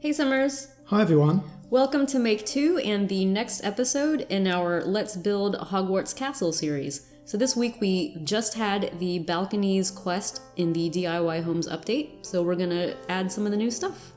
Hey Summers! Hi everyone! Welcome to Make 2 and the next episode in our Let's Build Hogwarts Castle series. So this week we just had the balconies quest in the DIY Homes update, so we're gonna add some of the new stuff.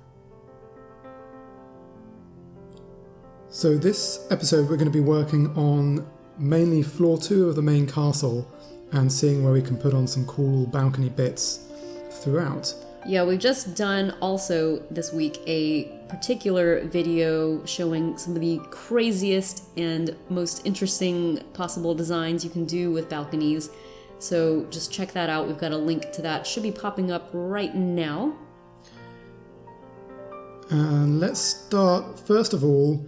So this episode we're going to be working on mainly floor 2 of the main castle and seeing where we can put on some cool balcony bits throughout. Yeah, we've just done also this week a particular video showing some of the craziest and most interesting possible designs you can do with balconies. So just check that out. We've got a link to that. Should be popping up right now. And let's start first of all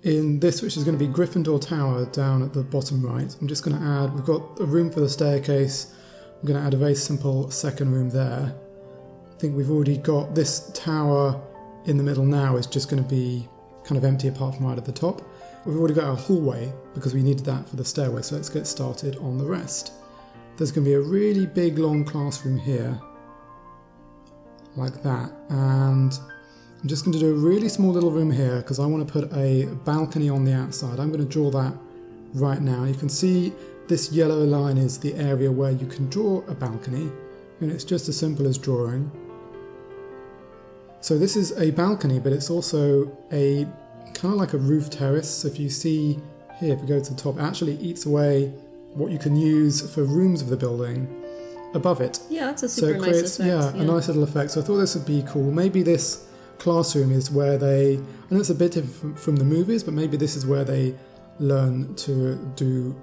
in this, which is going to be Gryffindor Tower down at the bottom right. I'm just going to add, we've got a room for the staircase. I'm going to add a very simple second room there. I think we've already got this tower in the middle now is just going to be kind of empty apart from right at the top. We've already got our hallway because we needed that for the stairway, so let's get started on the rest. There's going to be a really big long classroom here, like that, and I'm just going to do a really small little room here because I want to put a balcony on the outside. I'm going to draw that right now. You can see this yellow line is the area where you can draw a balcony, and it's just as simple as drawing. So this is a balcony, but it's also a kind of like a roof terrace. So if you see here, if we go to the top, it actually eats away what you can use for rooms of the building above it. Yeah, that's a super nice effect. Yeah, a nice little effect. So I thought this would be cool. Maybe this classroom is where they, I know it's a bit different from the movies, but maybe this is where they learn to do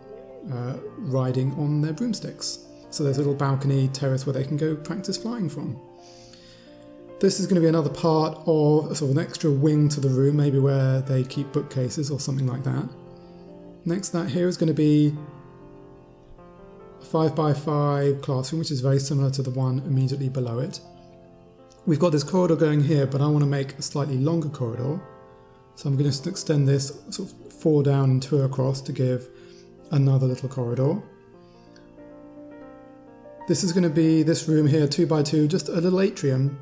riding on their broomsticks. So there's a little balcony terrace where they can go practice flying from. This is going to be another part of sort of an extra wing to the room, maybe where they keep bookcases or something like that. Next, that here is going to be a 5x5 classroom, which is very similar to the one immediately below it. We've got this corridor going here, but I want to make a slightly longer corridor. So I'm going to extend this sort of 4 down and 2 across to give another little corridor. This is going to be this room here, 2x2, just a little atrium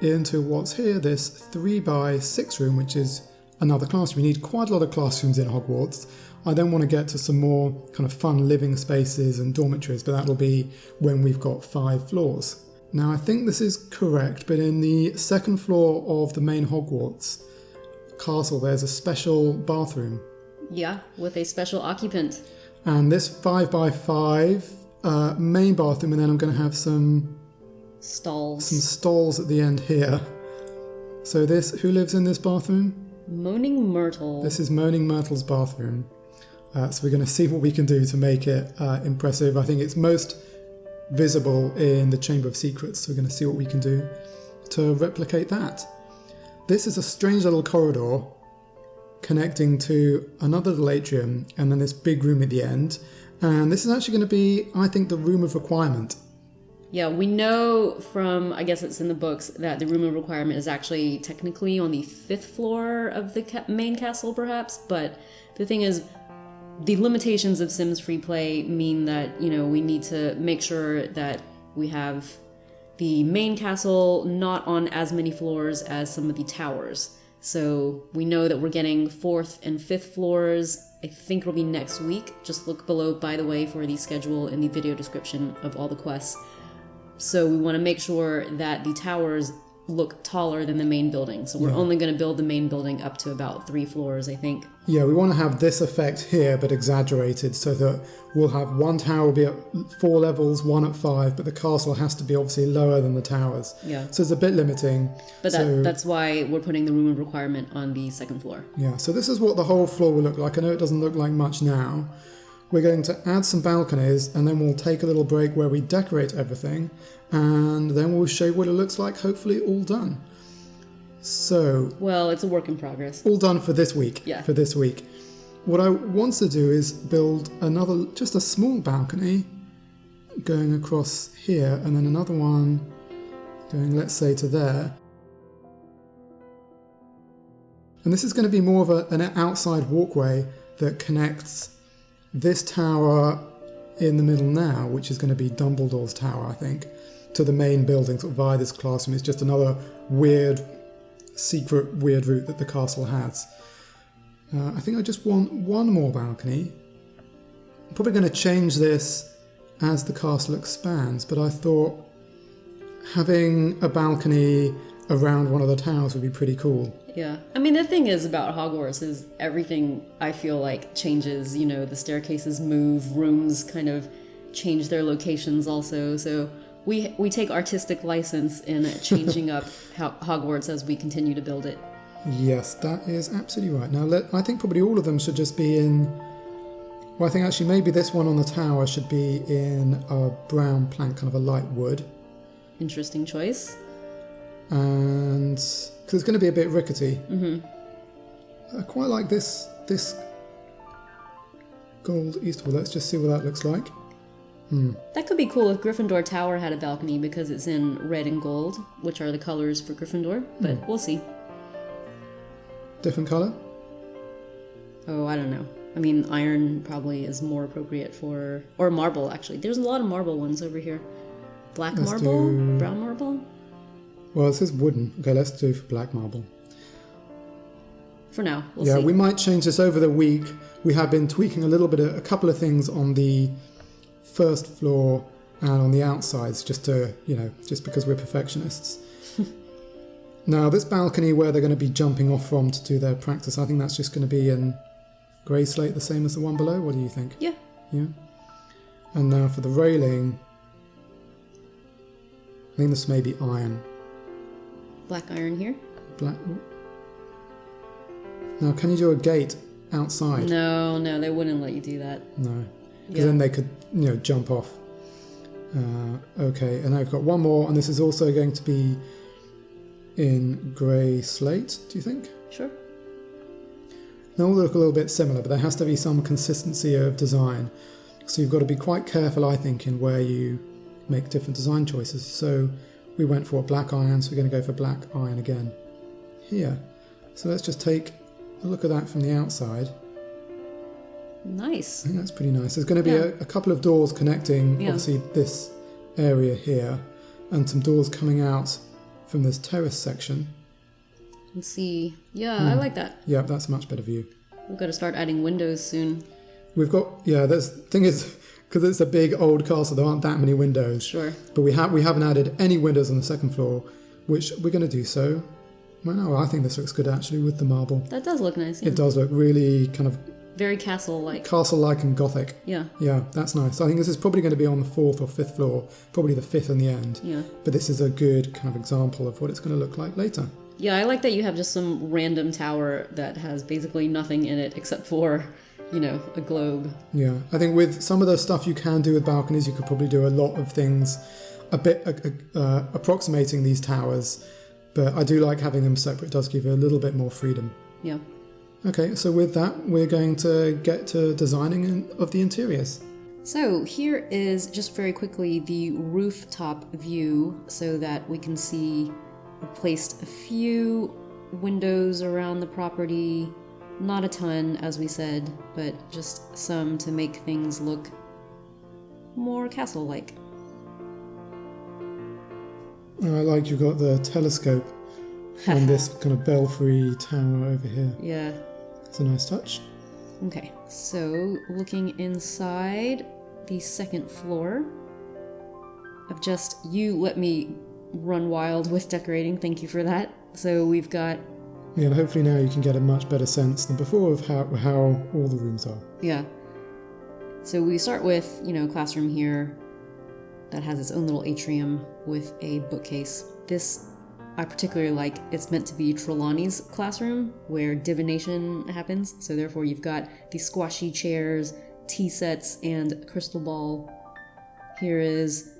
into what's here, this 3x6 room, which is another classroom. You need quite a lot of classrooms in Hogwarts. I then want to get to some more kind of fun living spaces and dormitories, but that'll be when we've got 5 floors. Now I think this is correct, but in the second floor of the main Hogwarts castle there's a special bathroom. Yeah, with a special occupant. And this 5x5 main bathroom, and then I'm going to have some stalls at the end here. So this, who lives in this bathroom? Moaning Myrtle. This is Moaning Myrtle's bathroom. So we're going to see what we can do to make it impressive. I think it's most visible in the Chamber of Secrets, so we're going to see what we can do to replicate that. This is a strange little corridor connecting to another little atrium and then this big room at the end. And this is actually going to be, I think, the room of requirement. Yeah, we know from, I guess it's in the books, that the room of requirement is actually technically on the 5th floor of the main castle, perhaps. But the thing is, the limitations of Sims FreePlay mean that, you know, we need to make sure that we have the main castle not on as many floors as some of the towers. So we know that we're getting 4th and 5th floors. I think it'll be next week. Just look below, by the way, for the schedule in the video description of all the quests. So we want to make sure that the towers look taller than the main building. So we're only going to build the main building up to about 3 floors, I think. Yeah, we want to have this effect here, but exaggerated, so that we'll have one tower will be at 4 levels, one at 5, but the castle has to be obviously lower than the towers. Yeah. So it's a bit limiting. But that's why we're putting the room of requirement on the 2nd floor. Yeah, so this is what the whole floor will look like. I know it doesn't look like much now. We're going to add some balconies, and then we'll take a little break where we decorate everything, and then we'll show you what it looks like, hopefully all done. So... well, it's a work in progress. All done for this week. Yeah. For this week. What I want to do is build another, just a small balcony going across here, and then another one going, let's say, to there. And this is going to be more of an outside walkway that connects this tower in the middle now, which is going to be Dumbledore's tower, I think, to the main building sort of via this classroom. It's just another weird secret weird route that the castle has. I think I just want one more balcony. I'm probably going to change this as the castle expands, but I thought having a balcony around one of the towers would be pretty cool. Yeah. I mean, the thing is about Hogwarts is everything, I feel like, changes. You know, the staircases move, rooms kind of change their locations also. So we take artistic license in changing up Hogwarts as we continue to build it. Yes, that is absolutely right. Now, I think probably all of them should just be in... Well, I think actually maybe this one on the tower should be in a brown plank, kind of a light wood. Interesting choice. And... because it's going to be a bit rickety. I quite like this gold eastward. Let's just see what that looks like. That could be cool if Gryffindor Tower had a balcony because it's in red and gold, which are the colors for Gryffindor, but we'll see. Different colour? Oh, I don't know. I mean, iron probably is more appropriate for... Or marble, actually. There's a lot of marble ones over here. Black marble? Brown marble? Well, this is wooden. Okay, let's do for black marble. For now, we'll see. Yeah, we might change this over the week. We have been tweaking a couple of things on the first floor and on the outsides, just because we're perfectionists. Now, this balcony where they're going to be jumping off from to do their practice, I think that's just going to be in grey slate, the same as the one below. What do you think? Yeah. Yeah. And now for the railing, I think this may be iron. Black iron here? Black. Now, can you do a gate outside? No, they wouldn't let you do that. No. Because then they could, jump off. Okay, and now I've got one more, and this is also going to be in grey slate, do you think? Sure. They'll look a little bit similar, but there has to be some consistency of design. So you've got to be quite careful, I think, in where you make different design choices. So we went for black iron, so we're going to go for black iron again here. So let's just take a look at that from the outside. Nice. I think that's pretty nice. There's going to be a couple of doors connecting, obviously, this area here, and some doors coming out from this terrace section. Let's see. Yeah, I like that. Yeah, that's a much better view. We've got to start adding windows soon. We've got, thing is, because it's a big old castle, there aren't that many windows. Sure. But we haven't added any windows on the second floor, which we're going to do so. Well, no, I think this looks good actually with the marble. That does look nice. Yeah. It does look really kind of very castle-like. Castle-like and Gothic. Yeah. Yeah, that's nice. I think this is probably going to be on the 4th or 5th floor, probably the 5th in the end. Yeah. But this is a good kind of example of what it's going to look like later. Yeah, I like that you have just some random tower that has basically nothing in it except for, a globe. Yeah, I think with some of the stuff you can do with balconies, you could probably do a lot of things a bit approximating these towers. But I do like having them separate. It does give you a little bit more freedom. Yeah. Okay, so with that, we're going to get to designing of the interiors. So here is, just very quickly, the rooftop view so that we can see we've placed a few windows around the property. Not a ton, as we said, but just some to make things look more castle-like. I like you've got the telescope on this kind of belfry tower over here. Yeah. It's a nice touch. Okay, so looking inside the second floor, you let me run wild with decorating, thank you for that. So we've got... Yeah, and hopefully now you can get a much better sense than before of how all the rooms are. Yeah. So we start with, classroom here that has its own little atrium with a bookcase. This I particularly like. It's meant to be Trelawney's classroom where divination happens. So therefore you've got these squashy chairs, tea sets, and crystal ball. Here is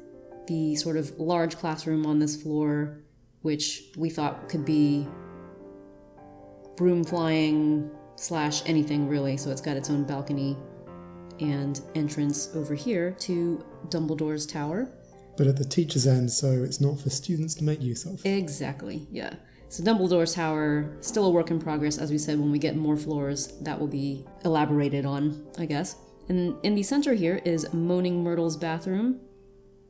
the sort of large classroom on this floor, which we thought could be broom flying / anything really. So it's got its own balcony and entrance over here to Dumbledore's tower. But at the teacher's end, so it's not for students to make use of. Exactly, yeah. So Dumbledore's tower, still a work in progress. As we said, when we get more floors, that will be elaborated on, I guess. And in the center here is Moaning Myrtle's bathroom,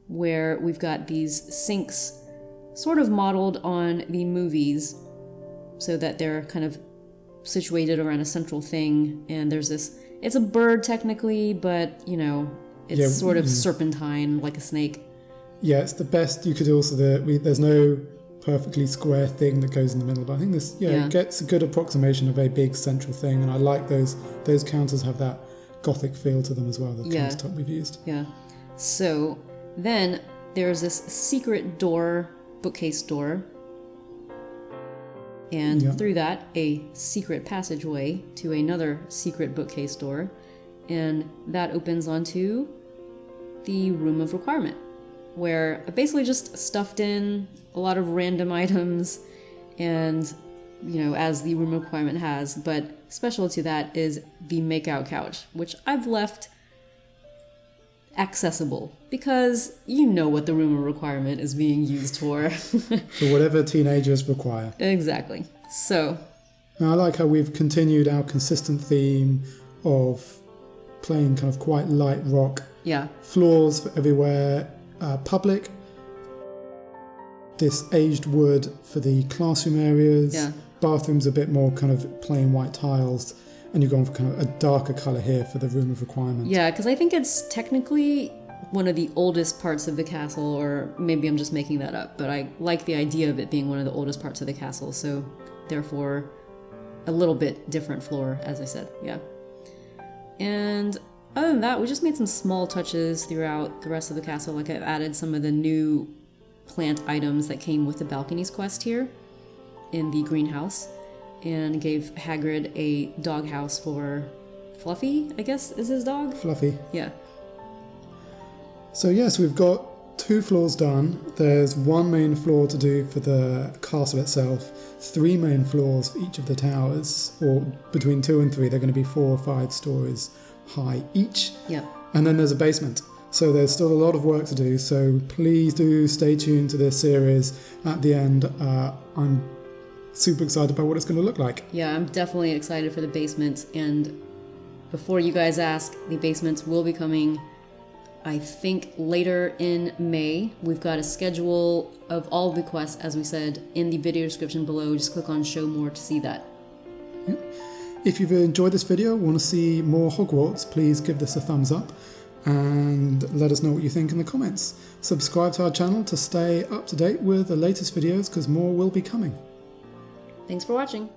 where we've got these sinks sort of modeled on the movies, so that they're kind of situated around a central thing. And there's this, it's a bird technically, but it's sort of serpentine like a snake. Yeah, it's the best you could also. There's no perfectly square thing that goes in the middle, but I think this it gets a good approximation of a big central thing, and I like those counters have that Gothic feel to them as well. The countertop we've used. Yeah. So then there's this secret door, bookcase door. And through that, a secret passageway to another secret bookcase door. And that opens onto the Room of Requirement, where I basically just stuffed in a lot of random items and, as the Room of Requirement has. But special to that is the makeout couch, which I've left accessible because you know what the Room of Requirement is being used for. For whatever teenagers require. Exactly. So now I like how we've continued our consistent theme of playing kind of quite light rock. Yeah. Floors for everywhere, public. This aged wood for the classroom areas. Yeah. Bathrooms a bit more kind of plain white tiles. And you're going for kind of a darker colour here for the Room of Requirement. Yeah, because I think it's technically one of the oldest parts of the castle, or maybe I'm just making that up, but I like the idea of it being one of the oldest parts of the castle, so therefore a little bit different floor, as I said, yeah. And other than that, we just made some small touches throughout the rest of the castle, like I've added some of the new plant items that came with the balconies quest here in the greenhouse, and gave Hagrid a doghouse for Fluffy, I guess is his dog? Fluffy. Yeah. So yes, we've got 2 floors done. There's 1 main floor to do for the castle itself, 3 main floors for each of the towers, or between 2 and 3, they're going to be 4 or 5 stories high each. Yeah. And then there's a basement. So there's still a lot of work to do, so please do stay tuned to this series. At the end, I'm super excited about what it's going to look like. Yeah, I'm definitely excited for the basement, and before you guys ask, the basements will be coming, I think, later in May. We've got a schedule of all the quests, as we said, in the video description below. Just click on show more to see that. Yeah. If you've enjoyed this video, want to see more Hogwarts, please give this a thumbs up and let us know what you think in the comments. Subscribe to our channel to stay up to date with the latest videos, because more will be coming. Thanks for watching.